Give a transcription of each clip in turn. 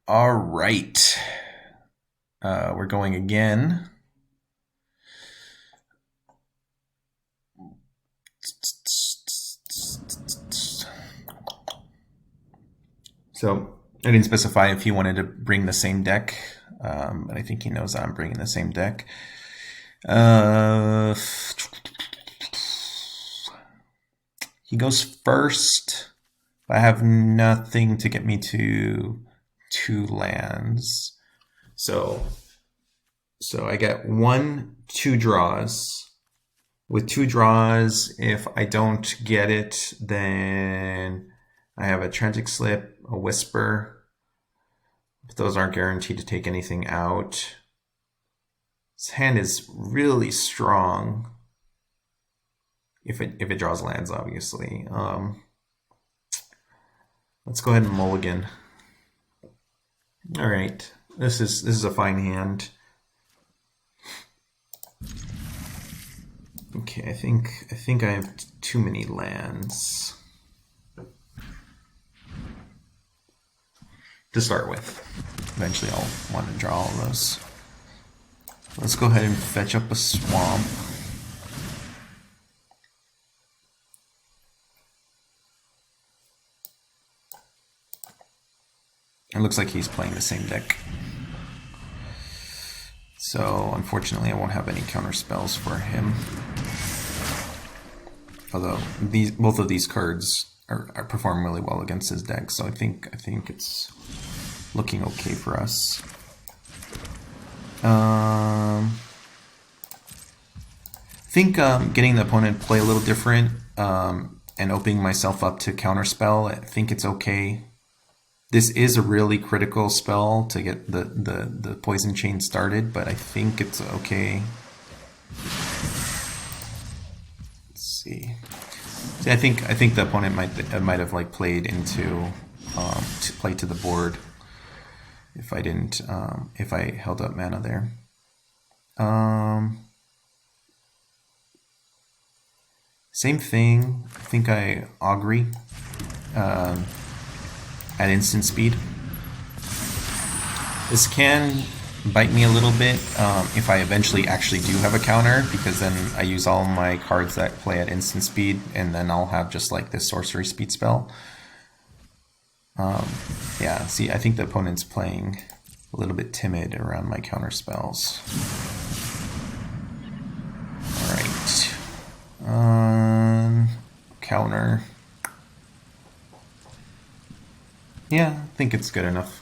All right. We're going again. So I didn't specify if he wanted to bring the same deck, but I think he knows that I'm bringing the same deck. He goes first. I have nothing to get me to 2 lands. So I get 2 draws. With 2 draws, if I don't get it, then I have a Tragic Slip, a Whisper. But those aren't guaranteed to take anything out. This hand is really strong. If it draws lands, obviously. Let's go ahead and mulligan. All right, this is a fine hand. Okay, I think I have too many lands to start with. Eventually, I'll want to draw all those. Let's go ahead and fetch up a swamp. It looks like he's playing the same deck. So, unfortunately, I won't have any counter spells for him. Although both of these cards are perform really well against his deck, so I think it's looking okay for us. I think getting the opponent play a little different and opening myself up to counterspell, I think it's okay. This is a really critical spell to get the poison chain started, but I think it's okay. Let's see. I think the opponent might have like played into to play to the board if I didn't if I held up mana there. Same thing. I think I Augury at instant speed. This can bite me a little bit if I eventually actually do have a counter, because then I use all my cards that play at instant speed, and then I'll have just like this sorcery speed spell. Yeah, see, I think the opponent's playing a little bit timid around my counter spells. Alright. Counter. Yeah, I think it's good enough.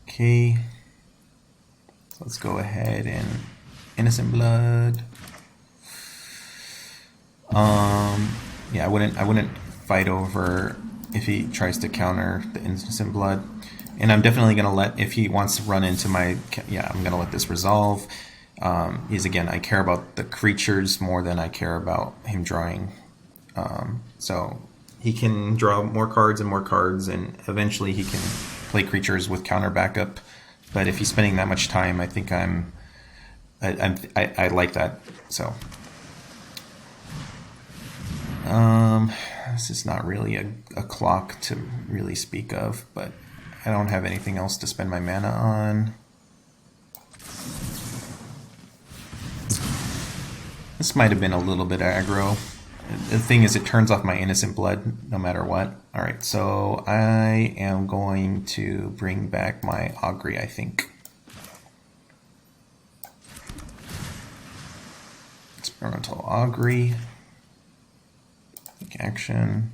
Okay. Let's go ahead and Innocent Blood. Yeah, I wouldn't fight over if he tries to counter the Innocent Blood. And I'm definitely going to let, if he wants to run into my, yeah, I'm going to let this resolve. Is again, I care about the creatures more than I care about him drawing. So he can draw more cards, and eventually he can play creatures with counter backup. But if he's spending that much time, I think I like that. So this is not really a clock to really speak of, but I don't have anything else to spend my mana on. This might have been a little bit aggro. The thing is, it turns off my Innocent Blood no matter what. Alright, so I am going to bring back my Augury, I think. Experimental Augury. Take action.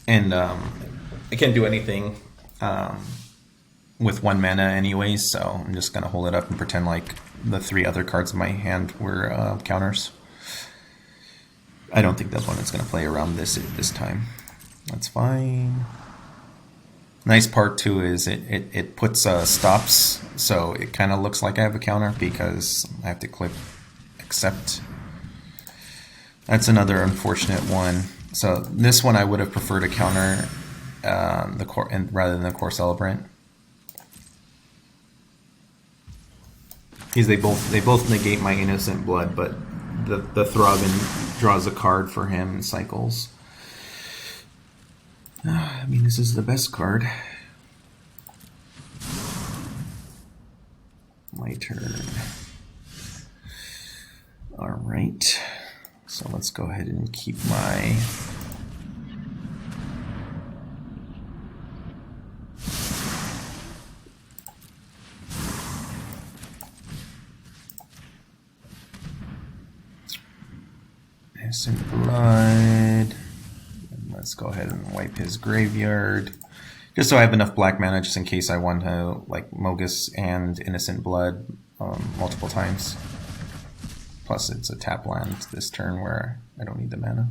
And I can't do anything with 1 mana anyway, so I'm just going to hold it up and pretend like the 3 other cards in my hand were counters. I don't think the opponent's going to play around this time. That's fine. Nice part too is it puts stops, so it kind of looks like I have a counter because I have to click accept. That's another unfortunate one. So this one I would have preferred a counter the core rather than the core celebrant. Because they both negate my Innocent Blood, but the Throbbing draws a card for him and cycles. I mean, this is the best card. My turn. Alright. So let's go ahead and keep my... Innocent Blood. And let's go ahead and wipe his graveyard. Just so I have enough black mana just in case I want to like Mogis and Innocent Blood multiple times. Plus it's a tap land this turn where I don't need the mana.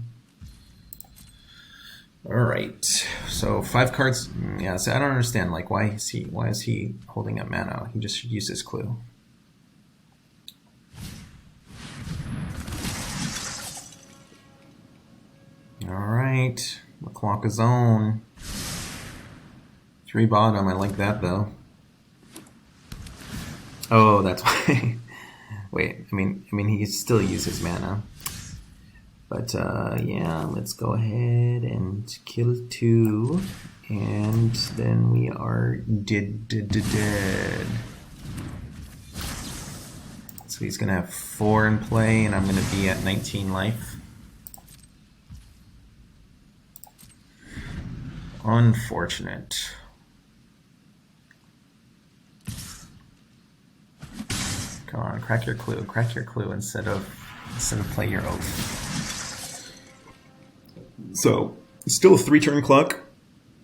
Alright, so 5 cards. Yeah, so I don't understand like why is he holding up mana? He just should use his clue. Alright, the clock is on. 3 bottom, I like that though. Oh, that's why. Wait, I mean he still uses mana. But yeah, let's go ahead and kill 2. And then we are dead. So he's gonna have 4 in play and I'm gonna be at 19 life. Unfortunate. Come on, crack your clue instead of play your oath. So, still a 3-turn clock.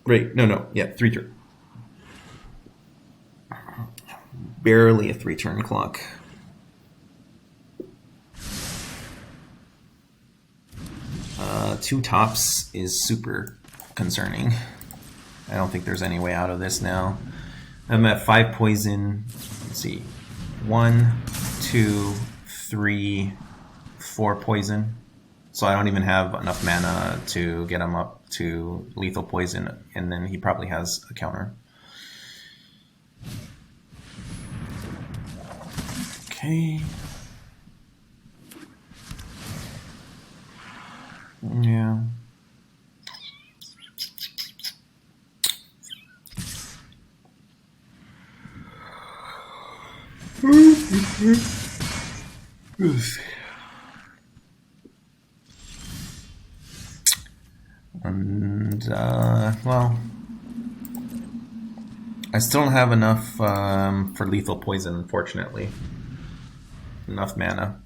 Right, yeah, 3 turn. Barely a 3-turn clock. Two tops is super concerning. I don't think there's any way out of this now. I'm at 5 poison. Let's see. 1, 2, 3, 4 poison. So I don't even have enough mana to get him up to lethal poison, and then he probably has a counter. Okay. Yeah. And well, I still don't have enough for lethal poison, unfortunately. Enough mana.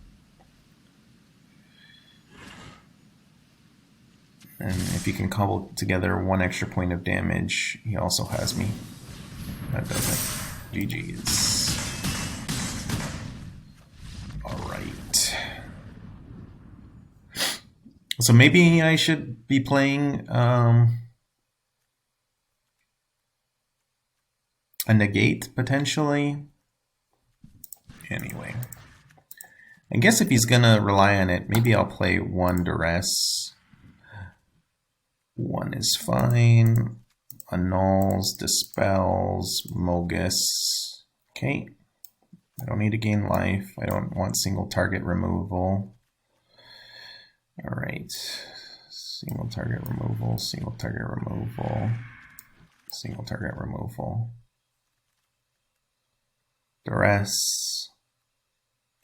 And if you can cobble together 1 extra point of damage, he also has me. That does it. GG's. Alright. So maybe I should be playing a negate, potentially. Anyway. I guess if he's gonna rely on it, maybe I'll play 1 Duress. 1 is fine. Annuls, Dispels, Mogis. Okay. I don't need to gain life. I don't want single target removal. Alright. Single target removal, single target removal, single target removal. Duress.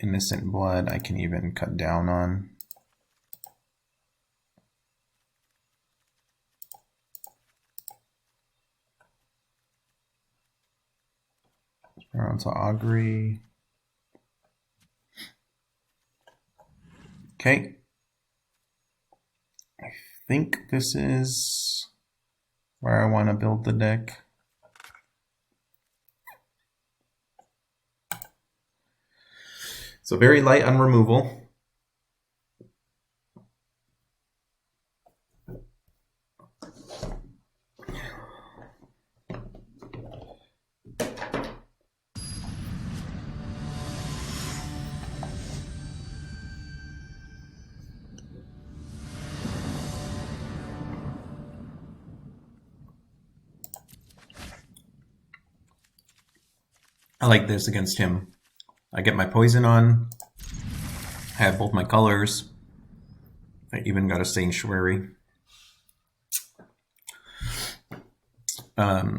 Innocent Blood I can even cut down on. Experimental Augury. Okay. I think this is where I want to build the deck. So very light on removal. I like this against him. I get my poison on. I have both my colors. I even got a sanctuary.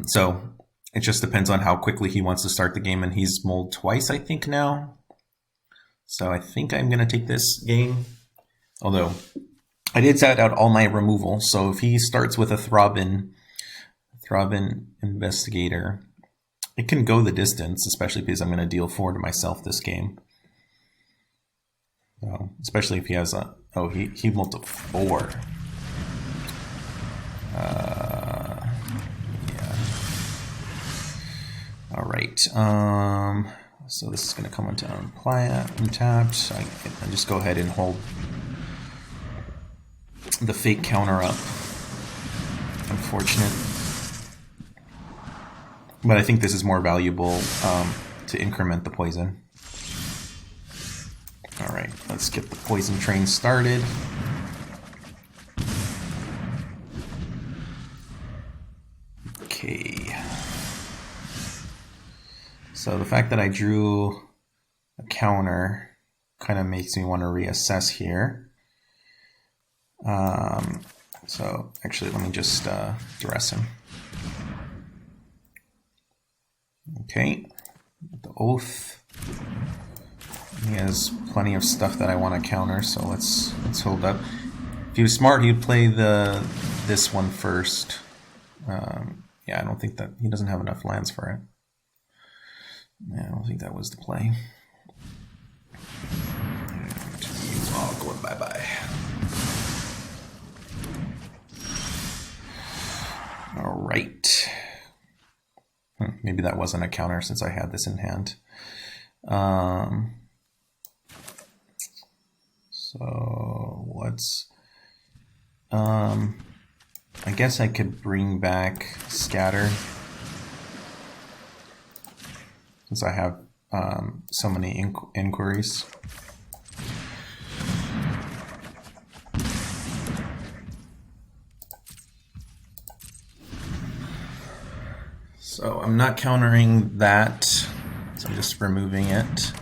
So it just depends on how quickly he wants to start the game, and he's mulled twice, I think, now. So I think I'm going to take this game. Although, I did set out all my removal, so if he starts with a Throbbing Investigator, it can go the distance, especially because I'm going to deal 4 to myself this game. So, especially if he has a... Oh, he mulled to 4. Yeah. All right. So this is going to come into untapped. I just go ahead and hold the fake counter up. Unfortunate. But I think this is more valuable to increment the poison. All right, let's get the poison train started. Okay. So the fact that I drew a counter kind of makes me want to reassess here. So actually, let me just Duress him. Okay, the Oath. He has plenty of stuff that I want to counter, so let's hold up. If he was smart, he'd play this one first. Yeah, I don't think that he doesn't have enough lands for it. Yeah, I don't think that was the play. And you all going bye-bye. All right. Maybe that wasn't a counter since I had this in hand. So let's... I guess I could bring back Scatter, since I have so many inquiries. So I'm not countering that, so I'm just removing it.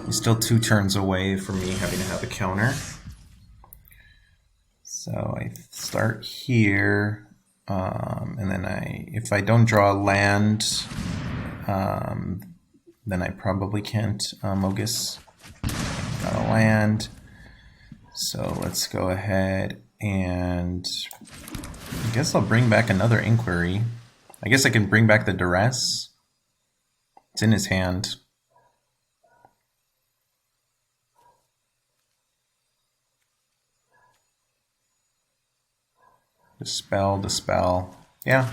He's still 2 turns away from me having to have a counter. So I start here, and then if I don't draw a land, then I probably can't Mogis. Got a land. So let's go ahead and I guess I'll bring back another Inquiry. I guess I can bring back the Duress. It's in his hand. Dispel. Yeah.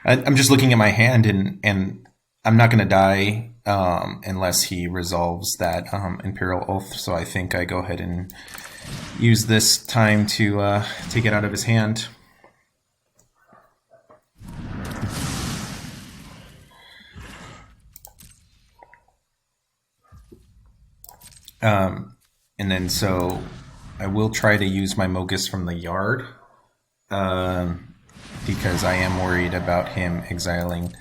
I'm just looking at my hand, and I'm not going to die unless he resolves that Imperial Oath. So I think I go ahead and use this time to take it out of his hand. And then so I will try to use my Mogis from the yard. Because I am worried about him exiling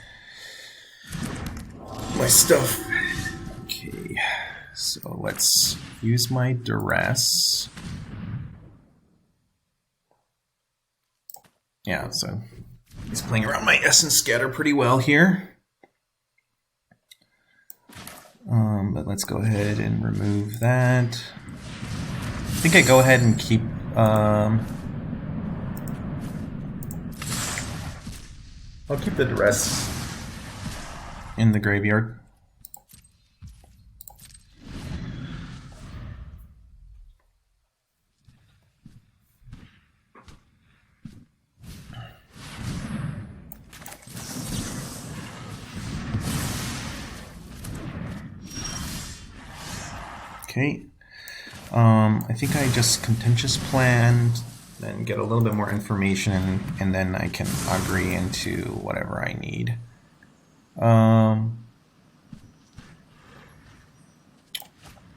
my stuff. Okay, so let's use my Duress. Yeah, so he's playing around my Essence Scatter pretty well here. But let's go ahead and remove that. I think I go ahead and keep... I'll keep the Duress in the graveyard. Okay. I think I just Contentious Plan, then get a little bit more information, and then I can Augury into whatever I need.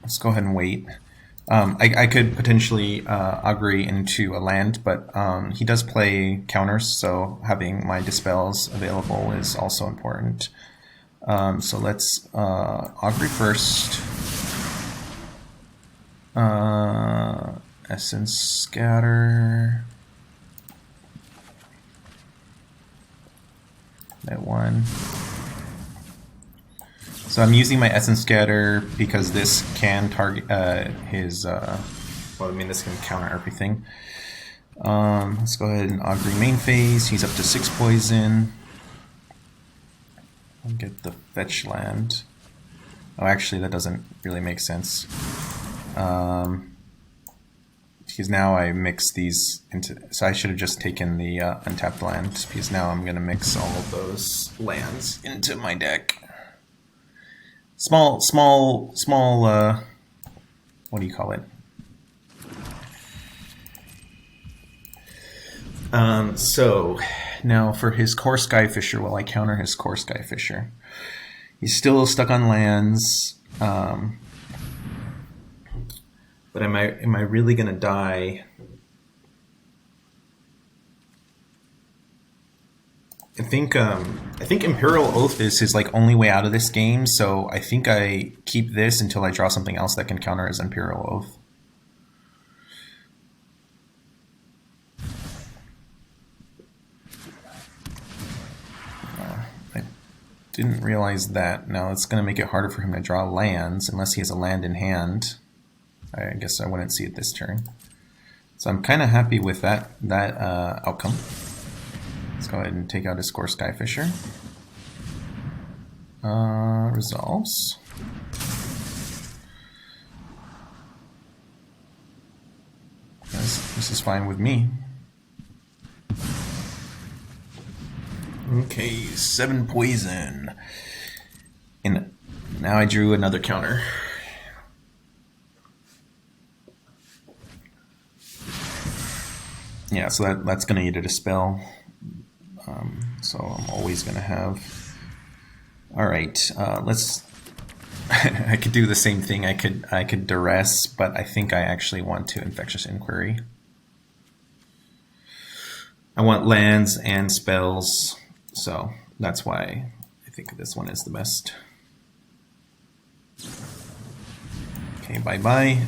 Let's go ahead and wait. I could potentially Augury into a land, but he does play counters, so having my Dispels available is also important. So let's Augury first. Essence Scatter. That one. So I'm using my Essence Scatter because this can target his... well, I mean, this can counter everything. Let's go ahead and Augury main phase. He's up to 6 poison. I'll get the fetch land. Oh, actually, that doesn't really make sense. Because now I mix these into... So I should have just taken the untapped land, because now I'm going to mix all of those lands into my deck. Small, what do you call it? So, now for his Core Skyfisher, will I counter his Core Skyfisher? He's still stuck on lands, but am I really gonna die? I think Imperial Oath is his like only way out of this game, so I think I keep this until I draw something else that can counter his Imperial Oath. I didn't realize that. Now it's going to make it harder for him to draw lands unless he has a land in hand. I guess I wouldn't see it this turn. So I'm kind of happy with that outcome. Let's go ahead and take out his Core Skyfisher. Resolves. This is fine with me. Okay, 7 poison. And now I drew another counter. Yeah, so that's going to need a Dispel. So I'm always going to have... Alright, let's... I could do the same thing. I could Duress, but I think I actually want to Infectious Inquiry. I want lands and spells, so that's why I think this one is the best. Okay, bye-bye.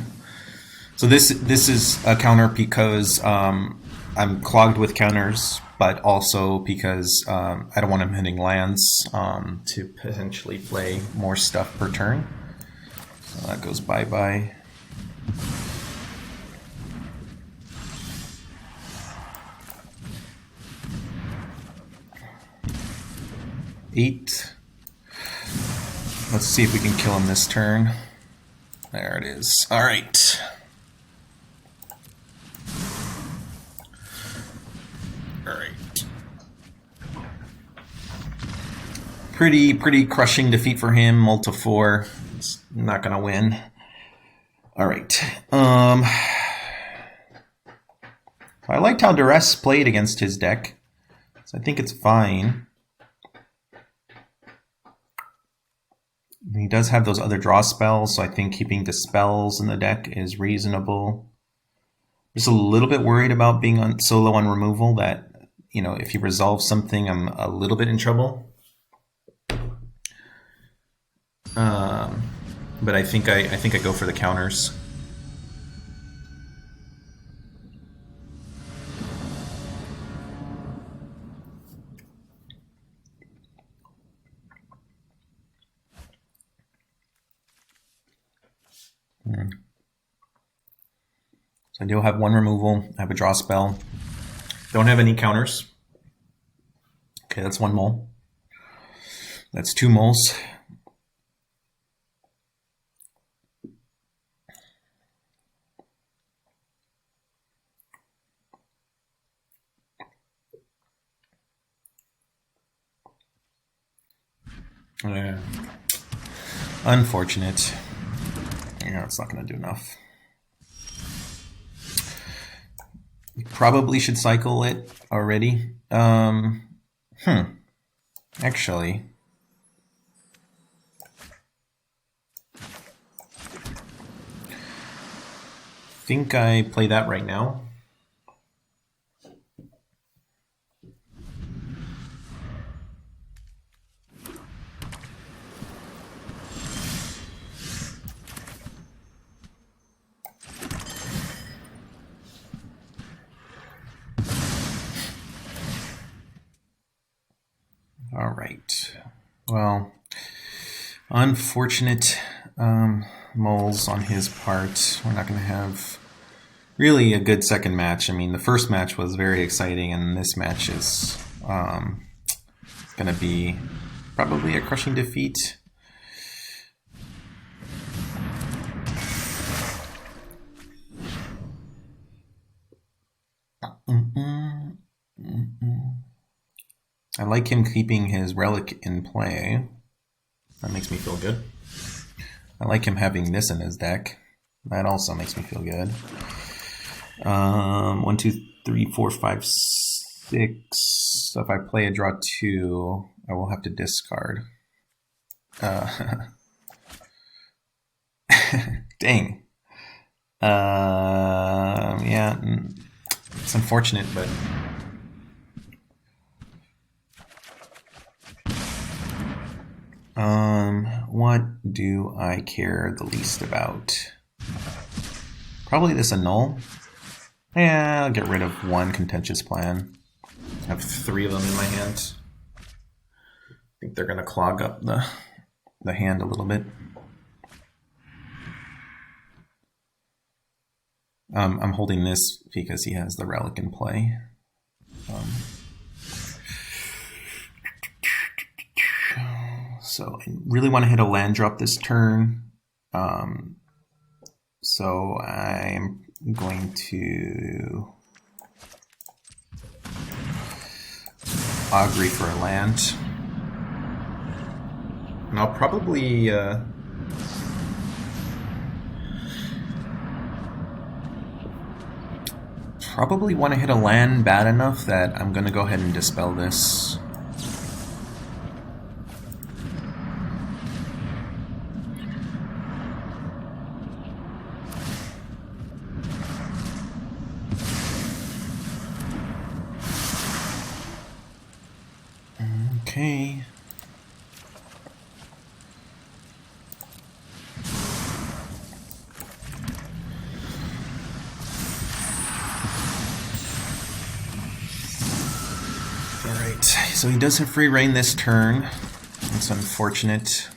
So this is a counter because I'm clogged with counters, but also because I don't want him hitting lands to potentially play more stuff per turn. So that goes bye-bye. Eight. Let's see if we can kill him this turn. There it is. All right. Pretty crushing defeat for him. Multi 4. It's not gonna win. All right. I liked how Duress played against his deck, so I think it's fine. He does have those other draw spells, so I think keeping the spells in the deck is reasonable. Just a little bit worried about being on solo on removal. That, you know, if he resolves something, I'm a little bit in trouble. But I think I go for the counters. So I do have 1 removal. I have a draw spell. Don't have any counters. Okay, that's 1 mole. That's 2 moles. Unfortunate. Yeah, it's not going to do enough. Probably should cycle it already. Actually. Think I play that right now. All right. Well, unfortunate moles on his part. We're not going to have really a good second match. I mean, the first match was very exciting, and this match is going to be probably a crushing defeat. I like him keeping his relic in play. That makes me feel good. I like him having this in his deck. That also makes me feel good. 1, 2, 3, 4, 5, 6. So if I play a draw 2, I will have to discard. Dang. Yeah, it's unfortunate, but what do I care the least about? Probably this Annul. Yeah, I'll get rid of one Contentious Plan. I have 3 of them in my hand. I think they're going to clog up the hand a little bit. I'm holding this because he has the relic in play. So I really want to hit a land drop this turn. So I'm going to Augury for a land. And I'll probably want to hit a land bad enough that I'm going to go ahead and Dispel this. Okay. Alright, so he does have free reign this turn. That's unfortunate.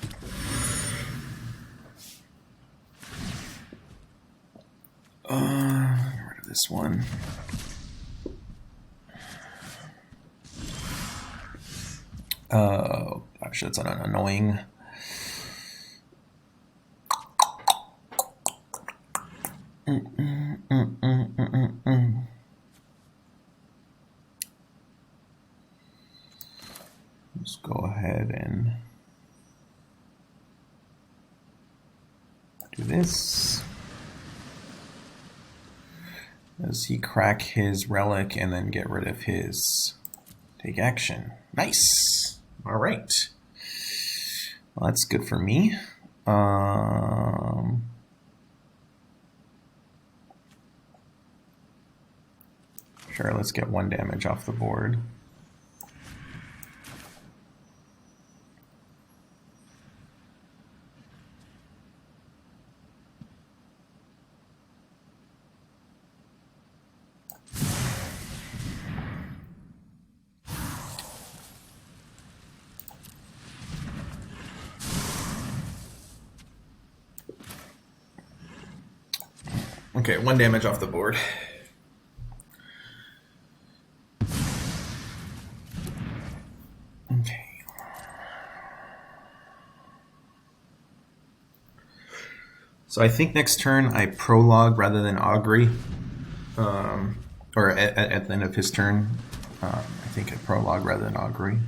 Get rid of this one. Oh gosh, that's annoying. Let's go ahead and do this. Does he crack his relic and then get rid of his take action? Nice. All right. Well, that's good for me. Sure, let's get 1 damage off the board. Okay, 1 damage off the board. Okay. So I think next turn I Prologue rather than Augury. Or at the end of his turn, I think I Prologue rather than Augury.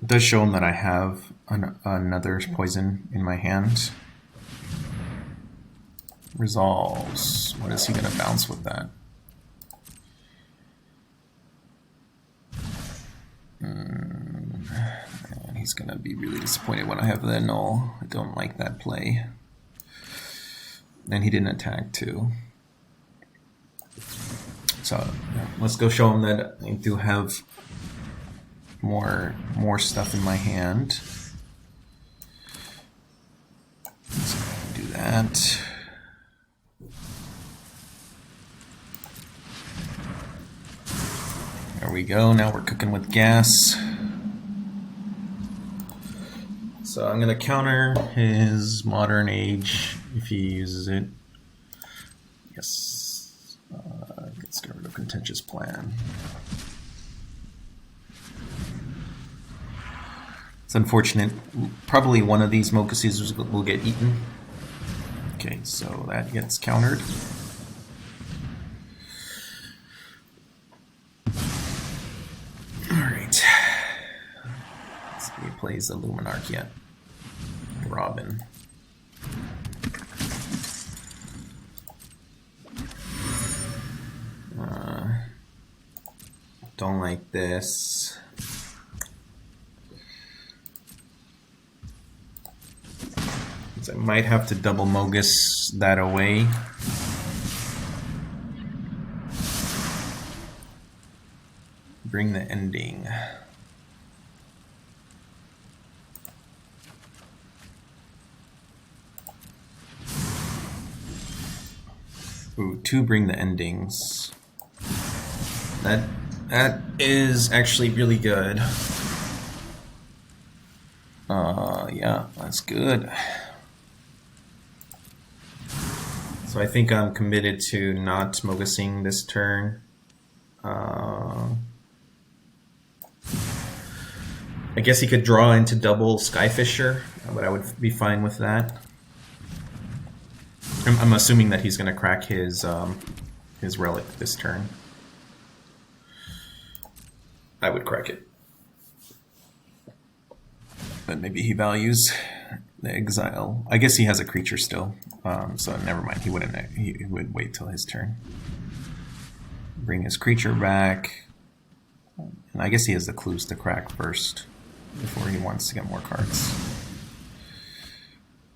It does show him that I have another poison in my hand. Resolves. What is he going to bounce with that? And he's going to be really disappointed when I have the Annul. I don't like that play. And he didn't attack too. So yeah, let's go show him that I do have more stuff in my hand. Let's do that. There we go. Now we're cooking with gas. So I'm going to counter his Modern Age if he uses it. Yes. Let's get rid of Contentious Plan. It's unfortunate. Probably one of these Mogises will get eaten. Okay, so that gets countered. Alright. Let's see if he plays the Luminarch yet. Robin. Don't like this. So I might have to double Mogis that away. Bring the ending. Ooh, 2 bring the endings. That is actually really good. Yeah, that's good. So I think I'm committed to not Mogising this turn. I guess he could draw into double Skyfisher, but I would be fine with that. I'm assuming that he's going to crack his relic this turn. I would crack it. But maybe he values the exile. I guess he has a creature still, so never mind. He wouldn't. He would wait till his turn. Bring his creature back, and I guess he has the clues to crack first before he wants to get more cards.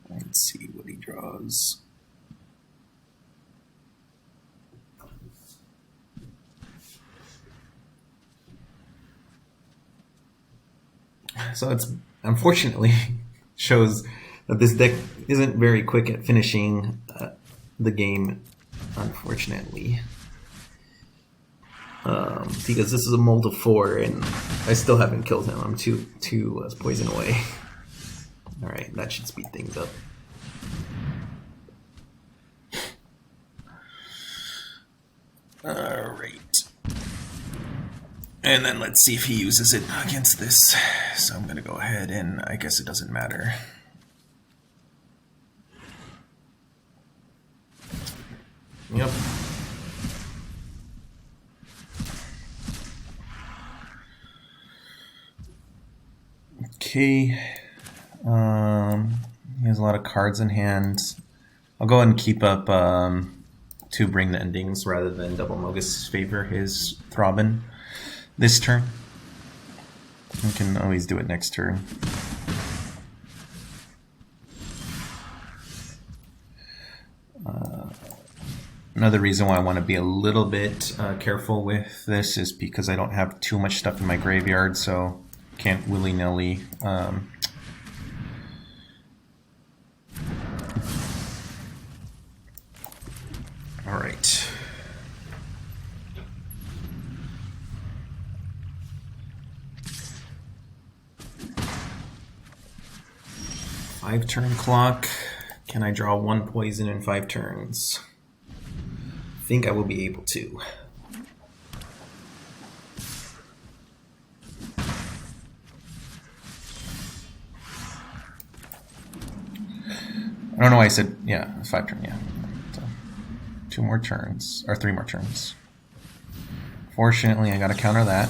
Let's see what he draws. So it's unfortunately shows that this deck isn't very quick at finishing the game, unfortunately. Because this is a mold of 4 and I still haven't killed him. I'm two poison away. Alright, that should speed things up. Alright. And then let's see if he uses it against this. So I'm going to go ahead and I guess it doesn't matter. Yep. Okay. He has a lot of cards in hand. I'll go ahead and keep up 2 bring the endings rather than double Mogis favor his Throbbin this turn. We can always do it next turn. Another reason why I want to be a little bit careful with this is because I don't have too much stuff in my graveyard, so can't willy-nilly all right. Five-turn clock. Can I draw 1 poison in 5 turns? I think I will be able to. I don't know why I said, yeah, 5-turn, yeah. So, 2 more turns, or 3 more turns. Fortunately, I gotta counter that.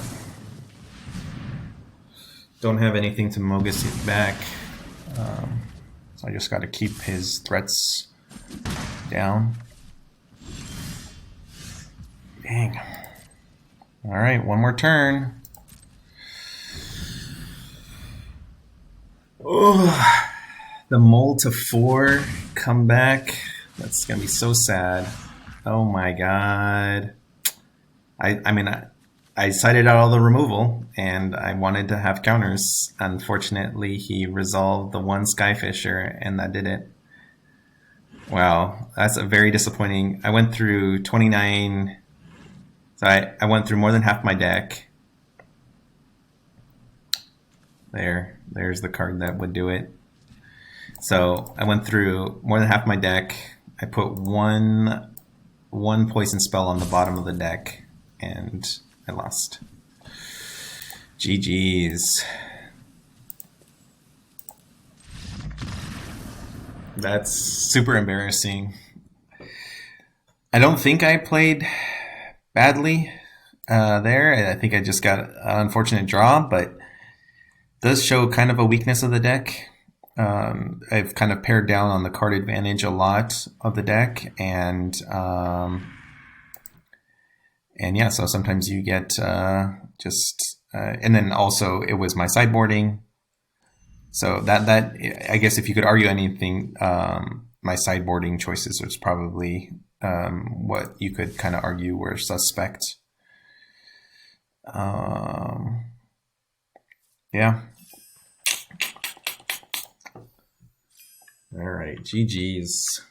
Don't have anything to Mogis it back. So I just gotta keep his threats down. Dang. Alright, 1 more turn. Oh, the mold to 4 come back. That's gonna be so sad. Oh my god. I mean, I cited out all the removal, and I wanted to have counters. Unfortunately, he resolved the 1 Skyfisher, and that did it. Wow, that's a very disappointing. I went through 29... So I went through more than half my deck, There's the card that would do it. So I went through more than half my deck. I put one poison spell on the bottom of the deck, and I lost. GG's. That's super embarrassing. I don't think I played badly there. I think I just got an unfortunate draw, but it does show kind of a weakness of the deck. I've kind of pared down on the card advantage a lot of the deck, and yeah, so sometimes you get and then also it was my sideboarding. So that I guess if you could argue anything, my sideboarding choices was probably what you could kind of argue were suspect. Yeah. All right, GG's.